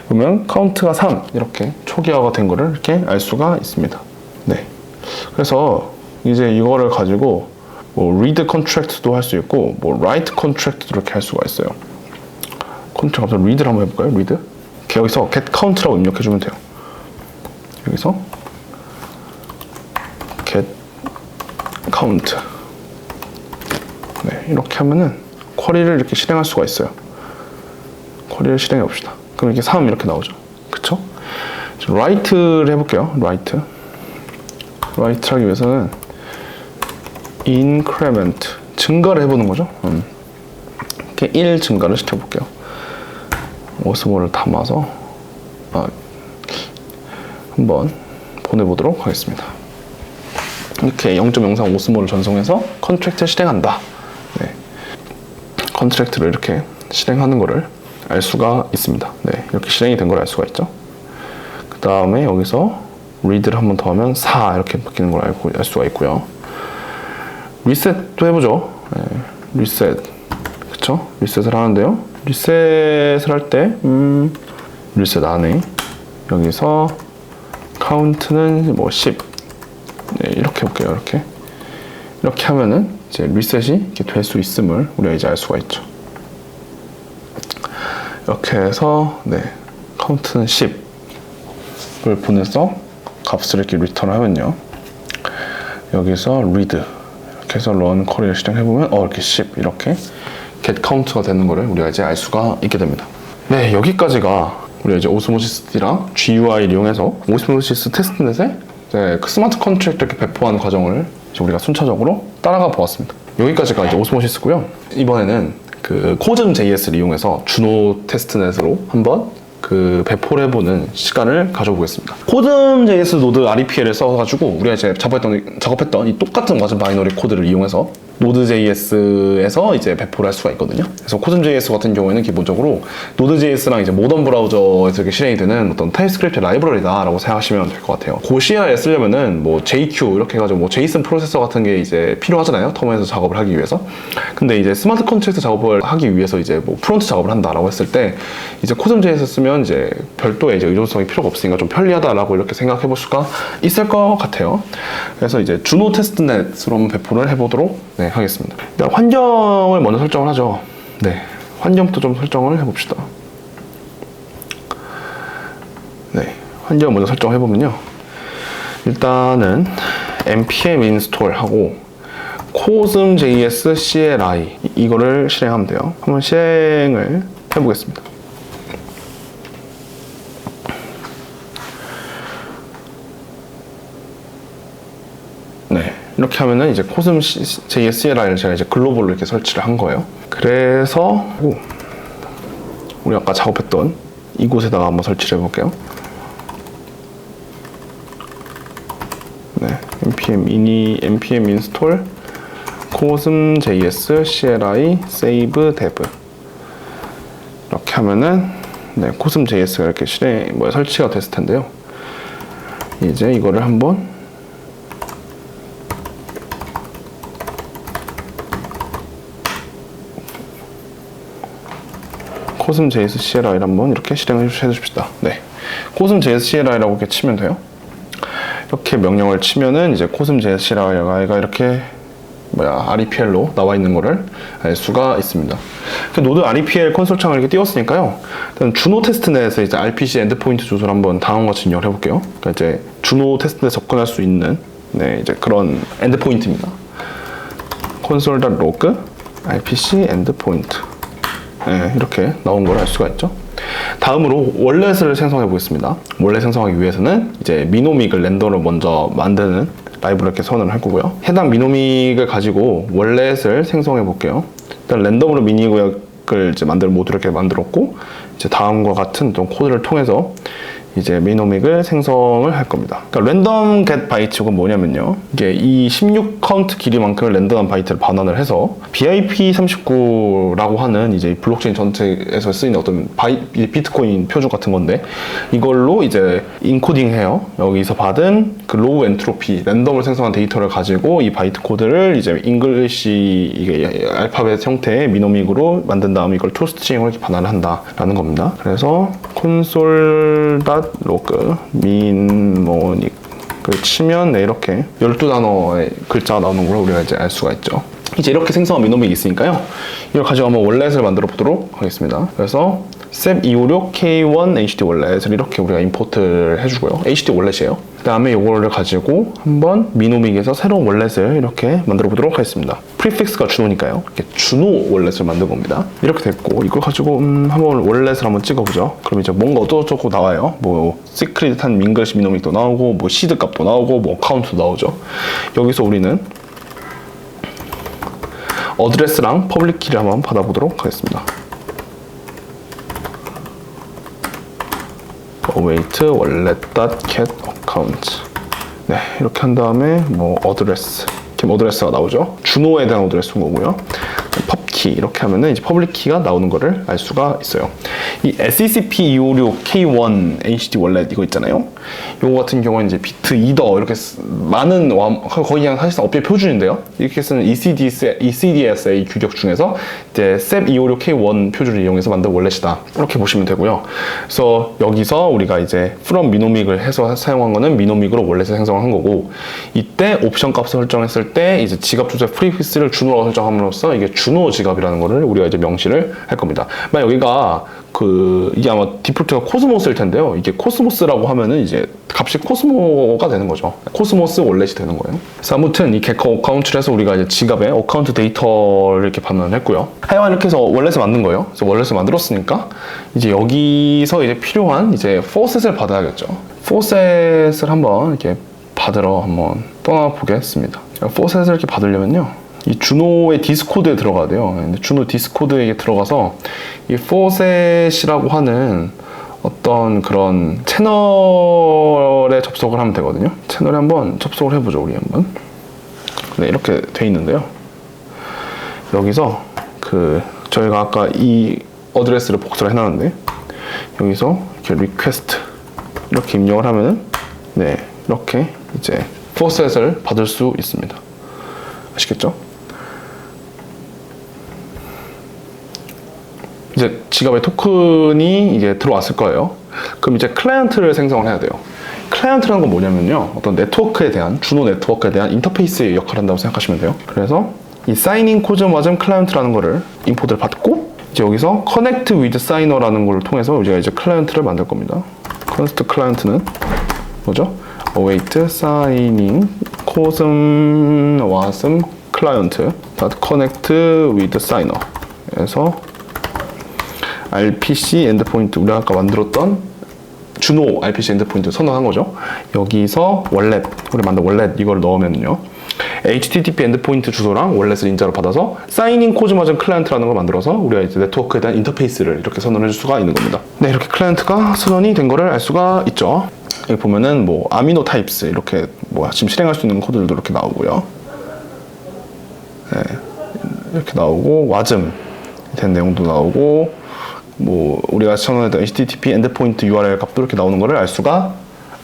보면 카운트가 3 이렇게 초기화가 된 거를 이렇게 알 수가 있습니다. 네. 그래서 이제 이거를 가지고 뭐 read contract도 할 수 있고 뭐 write contract도 이렇게 할 수가 있어요. 컨트랙트 갑자기 read를 한번 해볼까요? read. 이렇게 여기서 get count라고 입력해주면 돼요. 여기서 get count. 네, 이렇게 하면은 쿼리를 이렇게 실행할 수가 있어요. 쿼리를 실행해 봅시다. 그럼 이렇게 3 이렇게 나오죠. 그쵸? write를 해볼게요. write 하기 위해서는 increment 증가를 해보는 거죠. 이렇게 1 증가를 시켜볼게요. 오스모를 담아서 한번 보내보도록 하겠습니다. 이렇게 0.03 오스모를 전송해서 컨트랙트를 실행한다. 네. 컨트랙트를 이렇게 실행하는 거를 알 수가 있습니다. 네, 이렇게 실행이 된 걸 알 수가 있죠. 그 다음에 여기서 read를 한 번 더 하면 4 이렇게 바뀌는 걸 알 수가 있고요. 리셋도 해보죠. 네, 리셋. 그쵸? 리셋을 하는데요. 리셋을 할 때, 리셋 안에 여기서 카운트는 뭐 10. 네, 이렇게 해볼게요. 이렇게 하면은 이제 리셋이 이렇게 될 수 있음을 우리가 이제 알 수가 있죠. 이렇게 해서 네, 카운트는 10을 보내서 값을 이렇게 리턴을 하면요. 여기서 read 이렇게 해서 run 쿼리를 실행해보면 이렇게 10 이렇게 get count가 되는 거를 우리가 이제 알 수가 있게 됩니다. 네, 여기까지가 우리가 이제 오스모시스랑 GUI를 이용해서 오스모시스 테스트넷에 그 스마트 컨트랙트 이렇게 배포하는 과정을 이제 우리가 순차적으로 따라가 보았습니다. 여기까지가 이제 오스모시스고요. 이번에는 그 코즘.js를 이용해서 주노 테스트넷으로 한번 그 배포를 해보는 시간을 가져보겠습니다. 코즘.js 노드 REPL을 써가지고 우리가 이제 작업했던 이 똑같은 와전 바이너리 코드를 이용해서 노드.js에서 이제 배포를 할 수가 있거든요. 그래서 코즘.js 같은 경우에는 기본적으로 노드.js랑 이제 모던 브라우저에서 이렇게 실행이 되는 어떤 타입스크립트 라이브러리다라고 생각하시면 될 것 같아요. 그 CLI 쓰려면은 뭐 JQ 이렇게 해가지고 뭐 제이슨 프로세서 같은 게 이제 필요하잖아요. 터미널에서 작업을 하기 위해서. 근데 이제 스마트 컨트랙트 작업을 하기 위해서 이제 뭐 프론트 작업을 한다라고 했을 때 이제 코즘.js 쓰면 이제 별도의 이제 의존성이 필요가 없으니까 좀 편리하다라고 이렇게 생각해 볼 수가 있을 것 같아요. 그래서 이제 주노 테스트넷으로 한번 배포를 해보도록 하겠습니다. 일단 환경을 먼저 설정을 하죠. 네, 환경부터 좀 설정을 해봅시다. 네, 한 점 먼저 설정해 보면요. 일단은 npm install 하고 cosm.js CLI 이거를 실행하면 돼요. 한번 실행을 해보겠습니다. 네, 이렇게 하면은 이제 cosm.js CLI를 제가 이제 글로벌로 이렇게 설치를 한 거예요. 그래서 우리 아까 작업했던 이곳에다가 한번 설치를 해볼게요. 네, npm install cosm.js CLI save dev 이렇게 하면은 네, cosm.js가 이렇게 설치가 됐을 텐데요. 이제 이거를 한번 cosm.js CLI를 한번 이렇게 실행을 해주십시다. 네, cosm.js CLI라고 이렇게 치면 돼요. 이렇게 명령을 치면은 이제 cosm.js CLI가 이렇게 REPL로 나와 있는 거를 알 수가 있습니다. 노드 REPL 콘솔 창을 이렇게 띄웠으니까요. 일단 주노 테스트넷에서 이제 RPC 엔드포인트 주소를 한번 다음과 같이 입력을 해볼게요. 그러니까 이제 주노 테스트넷에 접근할 수 있는 네, 이제 그런 엔드포인트입니다. console.log RPC 엔드포인트 네, 이렇게 나온 걸 알 수가 있죠. 다음으로 월렛을 생성해 보겠습니다. 월렛 생성하기 위해서는 이제 미노믹을 렌더를 먼저 만드는 라이브를 이렇게 선언을 할 거고요. 해당 미노믹을 가지고 월렛을 생성해 볼게요. 일단 랜덤으로 미니 구역을 이제 만들 모드를 이렇게 만들었고, 이제 다음과 같은 또 코드를 통해서 이제 미노믹을 생성을 할 겁니다. 그러니까 랜덤 get 바이트가 뭐냐면요. 이게 이 16 카운트 길이만큼을 랜덤한 바이트를 반환을 해서 BIP39라고 하는 이제 블록체인 전체에서 쓰이는 어떤 비트코인 표준 같은 건데 이걸로 이제 인코딩 해요. 여기서 받은 그 로우 엔트로피 랜덤을 생성한 데이터를 가지고 이 바이트 코드를 이제 잉글리시 이게 알파벳 형태의 미노믹으로 만든 다음에 이걸 토스트링으로 이렇게 반환을 한다라는 겁니다. 그래서 console.log 민모닉을 치면 네, 이렇게 12단어의 글자가 나오는 걸 우리가 이제 알 수가 있죠. 이제 이렇게 생성한 미노믹이 있으니까요. 이걸 가지고 한번 월렛을 만들어 보도록 하겠습니다. 그래서 SEP256K1 HD 월렛을 이렇게 우리가 임포트를 해주고요. HD 월렛이에요. 그 다음에 이거를 가지고 한번 미노믹에서 새로운 월렛을 이렇게 만들어 보도록 하겠습니다. 프리픽스가 준호니까요. 이렇게 준호 월렛을 만든 겁니다. 이렇게 됐고 이걸 가지고 한번 월렛을 한번 찍어보죠. 그럼 이제 뭔가 어쩌고저쩌고 나와요. 뭐 시크릿한 잉글리시 미노믹도 나오고 뭐 시드 값도 나오고 뭐 어카운트도 나오죠. 여기서 우리는 어드레스랑 퍼블릭 키를 한번 받아보도록 하겠습니다. await wallet.get account 네, 이렇게 한 다음에 뭐 어드레스 어드레스가 나오죠. 준호에 대한 어드레스인 거고요. 펍키 이렇게 하면은 이제 퍼블릭 키가 나오는 거를 알 수가 있어요. 이 SECP256K1 HD 월렛 이거 있잖아요. 이거 같은 경우는 이제 비트 이더 이렇게 많은 거의 그냥 사실상 업계 표준인데요. 이렇게 쓰는 ECDSA 규격 중에서 이제 SEP256K1 표준을 이용해서 만든 월렛이다. 이렇게 보시면 되고요. 그래서 여기서 우리가 이제 from 미노믹을 해서 사용한 거는 미노믹으로 월렛을 생성을 한 거고, 이때 옵션 값을 설정했을 때 이제 지갑 조작 프리픽스를 준호로 설정함으로써 이게 준호 지갑이라는 거를 우리가 이제 명시를 할 겁니다. 만약 여기가 이게 아마 디폴트가 코스모스일 텐데요. 이게 코스모스라고 하면은 이제 값이 코스모가 되는 거죠. 코스모스 월렛이 되는 거예요. 그래서 아무튼 이 게커 어카운트를 해서 우리가 이제 지갑에 어카운트 데이터를 이렇게 반환을 했고요. 하여간 이렇게 해서 월렛을 만든 거예요. 그래서 월렛을 만들었으니까 이제 여기서 이제 필요한 이제 포셋을 받아야겠죠. 포셋을 한번 이렇게 받으러 한번 떠나보겠습니다. 포셋을 이렇게 받으려면요. 이 준호의 디스코드에 들어가야 돼요. 근데 준호 디스코드에 들어가서 이 포셋이라고 하는 어떤 그런 채널에 접속을 하면 되거든요. 채널에 한번 접속을 해보죠, 우리 한번. 네, 이렇게 돼 있는데요. 여기서 저희가 아까 이 어드레스를 복사를 해놨는데 여기서 이렇게 리퀘스트 이렇게 입력을 하면은 네, 이렇게 이제 포셋을 받을 수 있습니다. 아시겠죠? 이제 지갑에 토큰이 이제 들어왔을 거예요. 그럼 이제 클라이언트를 생성을 해야 돼요. 클라이언트라는 건 뭐냐면요. 어떤 네트워크에 대한, 준호 네트워크에 대한 인터페이스의 역할을 한다고 생각하시면 돼요. 그래서 이 사인인 코즈마즘 클라이언트라는 거를 임포트를 받고 이제 여기서 connect with signer라는 걸 통해서 우리가 이제 클라이언트를 만들 겁니다. const client는 뭐죠? await signing cosm wasm client connect with signer. 그래서 RPC 엔드포인트, 우리가 아까 만들었던 준호 RPC 엔드포인트 선언한 거죠. 여기서 월렛, 우리 만든 월렛 이걸 넣으면요, HTTP 엔드포인트 주소랑 월렛을 인자로 받아서 사인인 코즈마전 클라이언트라는 걸 만들어서 우리가 이제 네트워크에 대한 인터페이스를 이렇게 선언해 줄 수가 있는 겁니다. 네, 이렇게 클라이언트가 선언이 된 거를 알 수가 있죠. 여기 보면은 뭐 아미노 타입스 이렇게 뭐 지금 실행할 수 있는 코드들도 이렇게 나오고요. 네, 이렇게 나오고 와즘 된 내용도 나오고, 뭐 우리가 선언했던 HTTP 엔드포인트 URL 값도 이렇게 나오는 거를 알 수가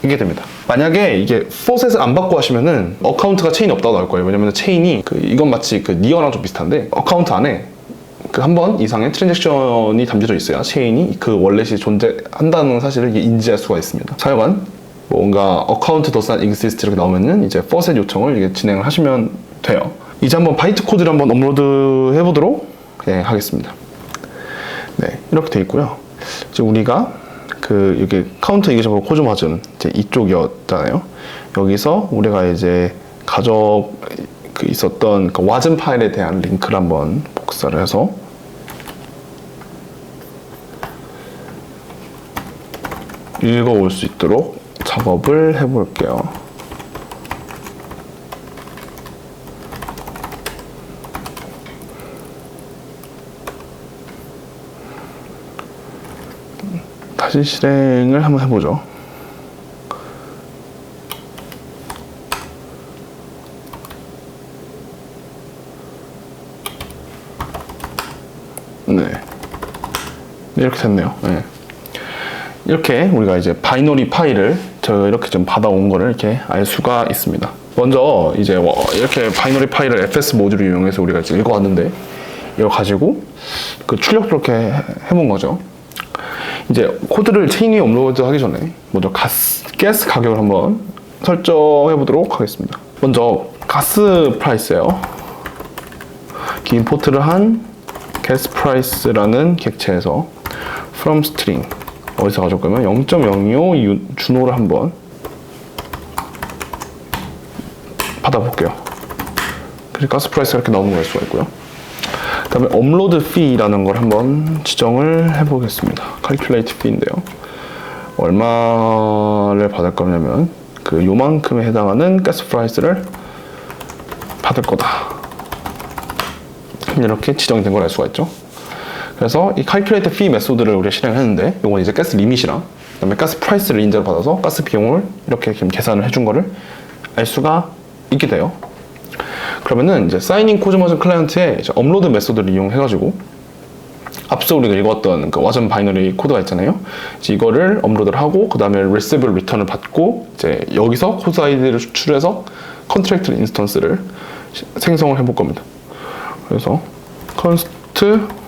있게 됩니다. 만약에 이게 포셋을 안 받고 하시면은 어카운트가 체인이 없다고 나올 거예요. 왜냐면 체인이 이건 마치 니어랑 좀 비슷한데, 어카운트 안에 한 번 이상의 트랜잭션이 담겨져 있어야 체인이 그 월렛이 존재한다는 사실을 인지할 수가 있습니다. 하여간 뭔가 어카운트 does not exist 이렇게 나오면은 이제 포셋 요청을 이게 진행을 하시면 돼요. 이제 한번 바이트 코드를 한번 업로드 해보도록 하겠습니다. 네, 이렇게 돼 있고요. 이제 우리가 이게 카운터 이그저블 코즈마즘 이제 이쪽이었잖아요. 여기서 우리가 이제 있었던 그 와즘 파일에 대한 링크를 한번 복사를 해서 읽어올 수 있도록 작업을 해볼게요. 다시 실행을 한번 해보죠. 네, 이렇게 됐네요. 네. 이렇게 우리가 이제 바이너리 파일을 이렇게 좀 받아온 거를 이렇게 알 수가 있습니다. 먼저 이제 이렇게 바이너리 파일을 fs 모듈을 이용해서 우리가 이제 읽어왔는데, 이걸 가지고 출력도 이렇게 해본 거죠. 이제 코드를 체인 위에 업로드 하기 전에 먼저 가스 가격을 한번 설정해 보도록 하겠습니다. 먼저 가스 프라이스예요. 임포트를 한 gas price라는 객체에서 from string 어디서 가져올 거면 0.025 준호를 한번 받아볼게요. 그리고 가스 프라이스가 이렇게 나오는 걸 알 수가 있고요. 그 다음에 업로드 fee라는 걸 한번 지정을 해보겠습니다. calculate fee인데요. 얼마를 받을 거냐면 요만큼에 해당하는 가스 프라이스를 받을 거다. 이렇게 지정이 된 걸 알 수가 있죠. 그래서 이 calculate fee 메소드를 우리가 실행했는데, 이건 이제 가스 리밋이랑 그다음에 가스 프라이스를 인자로 받아서 가스 비용을 이렇게 계산을 해준 거를 알 수가 있게 돼요. 그러면은 이제 사인인 코즈마전 클라이언트에 이제 업로드 메소드를 이용해가지고 앞서 우리가 읽었던 와전 바이너리 코드가 있잖아요. 이제 이거를 업로드를 하고 그 다음에 receive return을 받고 이제 여기서 코드 아이디를 추출해서 컨트랙트 인스턴스를 생성을 해볼 겁니다. 그래서 const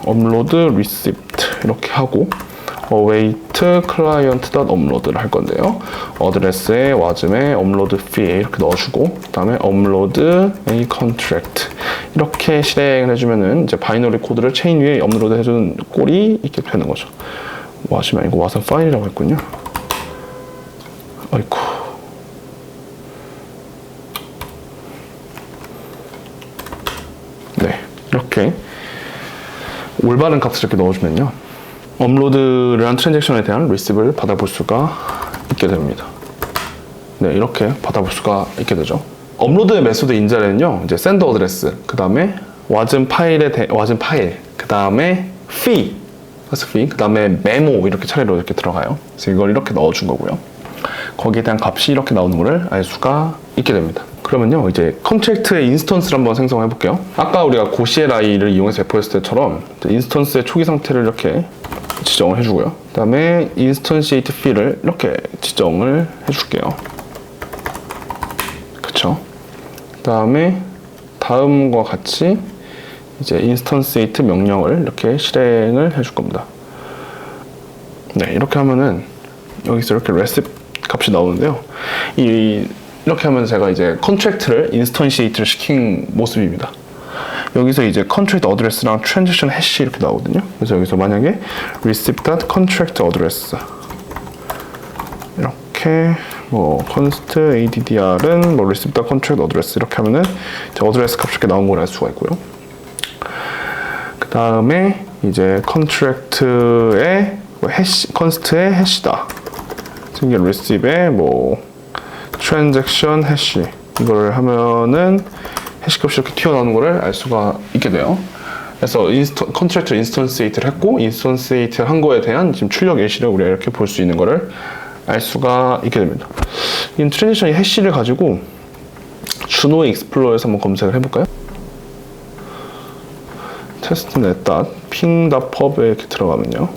upload receipt 이렇게 하고 await client.upload를 할 건데요. 어드레스에 와즘에 upload fee 이렇게 넣어주고, 그 다음에 upload a contract 이렇게 실행을 해주면은 이제 바이너리 코드를 체인 위에 업로드 해주는 꼴이 있게 되는 거죠. 와즘이 아니고 와서 파일이라고 했군요. 아이쿠. 네, 이렇게 올바른 값을 이렇게 넣어주면요, 업로드를 한 트랜잭션에 대한 리시브를 받아볼 수가 있게 됩니다. 네, 이렇게 받아볼 수가 있게 되죠. 업로드의 메소드 인자에는요, 이제 send 어드레스, 그 다음에 와즘 파일, 그 다음에 fee, 그 다음에 메모 이렇게 차례로 이렇게 들어가요. 그래서 이걸 이렇게 넣어준 거고요. 거기에 대한 값이 이렇게 나오는 거를 알 수가 있게 됩니다. 그러면요, 이제 컨트랙트의 인스턴스를 한번 생성해 볼게요. 아까 우리가 고CLI를 이용해서 배포했을 때처럼 인스턴스의 초기 상태를 이렇게 지정을 해주고요. 그 다음에 instantiate fee를 이렇게 지정을 해줄게요. 그쵸? 그 다음에 다음과 같이 이제 instantiate 명령을 이렇게 실행을 해줄 겁니다. 네, 이렇게 하면은 여기서 이렇게 receive 값이 나오는데요. 이렇게 하면 제가 이제 컨트랙트를 인스턴시에이트를 시킨 모습입니다. 여기서 이제 컨트랙트 어드레스랑 트랜지션 해시 이렇게 나오거든요. 그래서 여기서 만약에 receive.contract address 이렇게 뭐 const addr은 뭐 receive contract address 이렇게 하면은 이제 address 값이 이렇게 나온 걸 알 수가 있고요. 그 다음에 이제 contract의 뭐 해시, const의 해시다. 이게 receive의 뭐 transaction 해시 이걸 하면은 해시 값이 이렇게 튀어나오는 거를 알 수가 있게 돼요. 그래서 컨트랙트 인스턴시에이트를 했고 인스턴시에이트를 한 거에 대한 지금 출력 예시를 우리가 이렇게 볼 수 있는 거를 알 수가 있게 됩니다. 이 트랜지션이 해시를 가지고 주노 익스플로어에서 한번 검색을 해볼까요? testnet.ping.pub에 이렇게 들어가면요.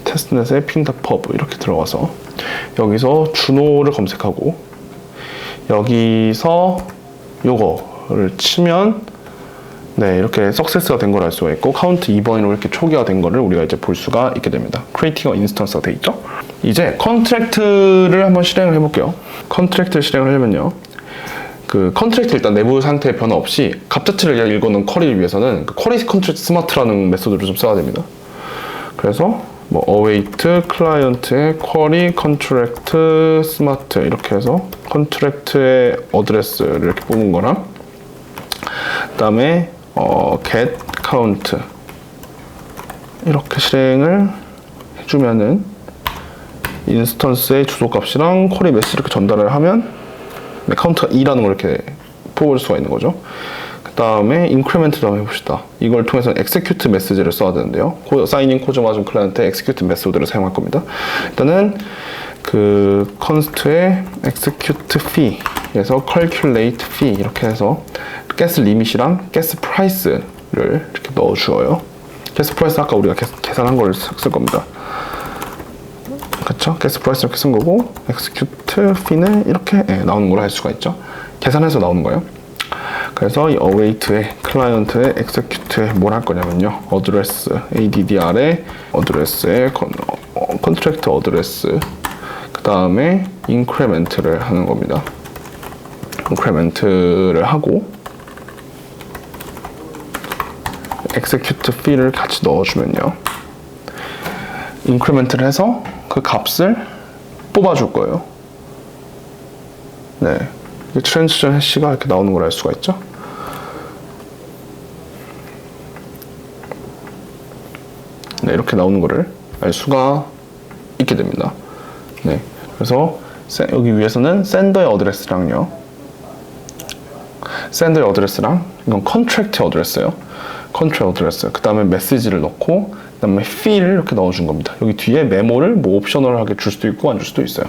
testnet의 ping.pub 이렇게 들어가서 여기서 주노를 검색하고 여기서 요거를 치면 네, 이렇게 석세스가 된 걸 알 수가 있고 카운트 2번으로 이렇게 초기화 된 거를 우리가 이제 볼 수가 있게 됩니다. 크리에이팅어 인스턴스가 돼 있죠. 이제 컨트랙트를 한번 실행을 해볼게요. 컨트랙트를 실행을 하려면요. 그 컨트랙트 일단 내부 상태에 변화 없이 값 자체를 읽어놓은 쿼리를 위해서는 그 쿼리 컨트랙트 스마트라는 메소드를 좀 써야 됩니다. 그래서 뭐 await 클라이언트의 쿼리 컨트랙트 스마트 이렇게 해서 컨트랙트의 어드레스를 이렇게 뽑은 거랑 그 다음에 get count 이렇게 실행을 해주면은 인스턴스의 주소값이랑 쿼리 메시지 이렇게 전달을 하면 카운트가 2라는 걸 이렇게 뽑을 수가 있는 거죠. 그 다음에 인크리멘트를 한번 해봅시다. 이걸 통해서 execute 메시지를 써야 되는데요. 사인인 코즈마즘 클라이언트의 execute 메소드를 사용할 겁니다. 일단은 그 const의 execute fee 에서 calculate fee 이렇게 해서 가스 리밋이랑 가스 프라이스를 이렇게 넣어주어요. 가스 프라이스 아까 우리가 계산한 걸 쓸 겁니다. 그렇죠? 가스 프라이스 이렇게 쓴 거고 execute fee는 이렇게 나오는 걸 할 수가 있죠. 계산해서 나오는 거예요. 그래서 이 await의 클라이언트의 execute에 뭘 할 거냐면요. address addr의 address의 contract address 그 다음에 increment를 하는 겁니다. increment를 하고 execute fee를 같이 넣어주면요. increment를 해서 그 값을 뽑아줄 거예요. 네, 트랜지션 해시가 이렇게 나오는 걸 알 수가 있죠. 네, 이렇게 나오는 거를 알 수가 있게 됩니다. 네, 그래서 여기 위에서는 sender의 어드레스랑요. sender의 어드레스랑 이건 contract 어드레스예요. 컨트롤 어드레스, 그 다음에 메시지를 넣고 그 다음에 fee를 이렇게 넣어준 겁니다. 여기 뒤에 메모를 뭐 옵셔널하게 줄 수도 있고 안 줄 수도 있어요.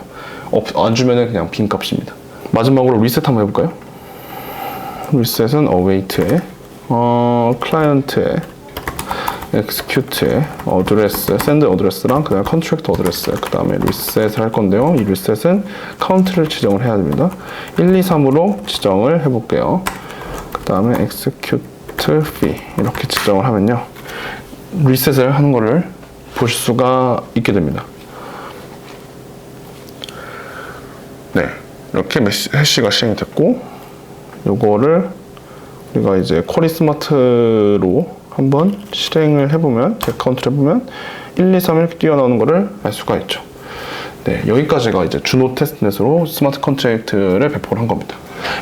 안 주면은 그냥 빈 값입니다. 마지막으로 리셋 한번 해볼까요? 리셋은 await의 클라이언트의 execute의 어드레스, send 어드레스랑 그 다음에 contract 어드레스, 그 다음에 리셋을 할 건데요. 이 리셋은 카운트를 지정을 해야 됩니다. 1, 2, 3으로 지정을 해볼게요. 그 다음에 execute fee 이렇게 지정을 하면요. 리셋을 하는 거를 볼 수가 있게 됩니다. 네, 이렇게 해시가 실행이 됐고 요거를 우리가 이제 쿼리 스마트로 한번 실행을 해보면 카운트를 해보면 1, 2, 3 이렇게 뛰어나오는 거를 알 수가 있죠. 네, 여기까지가 이제 주노 테스트넷으로 스마트 컨트랙트를 배포를 한 겁니다.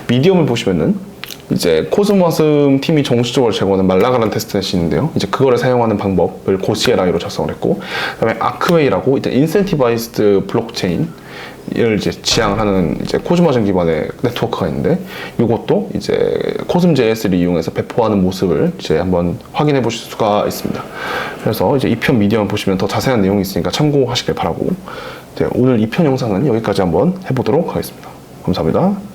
미디엄을 보시면은 이제 코스모스 팀이 정식적으로 제공하는 말라가란 테스트넷이 있는데요. 이제 그거를 사용하는 방법을 고시에라이로 작성을 했고, 그다음에 아크웨이라고 이제 인센티바이스드 블록체인을 이제 지향을 하는 이제 코즈마전 기반의 네트워크가 있는데, 이것도 이제 코스մ.js를 이용해서 배포하는 모습을 이제 한번 확인해 보실 수가 있습니다. 그래서 이제 2편 미디엄을 보시면 더 자세한 내용이 있으니까 참고하시길 바라고, 이제 오늘 2편 영상은 여기까지 한번 해보도록 하겠습니다. 감사합니다.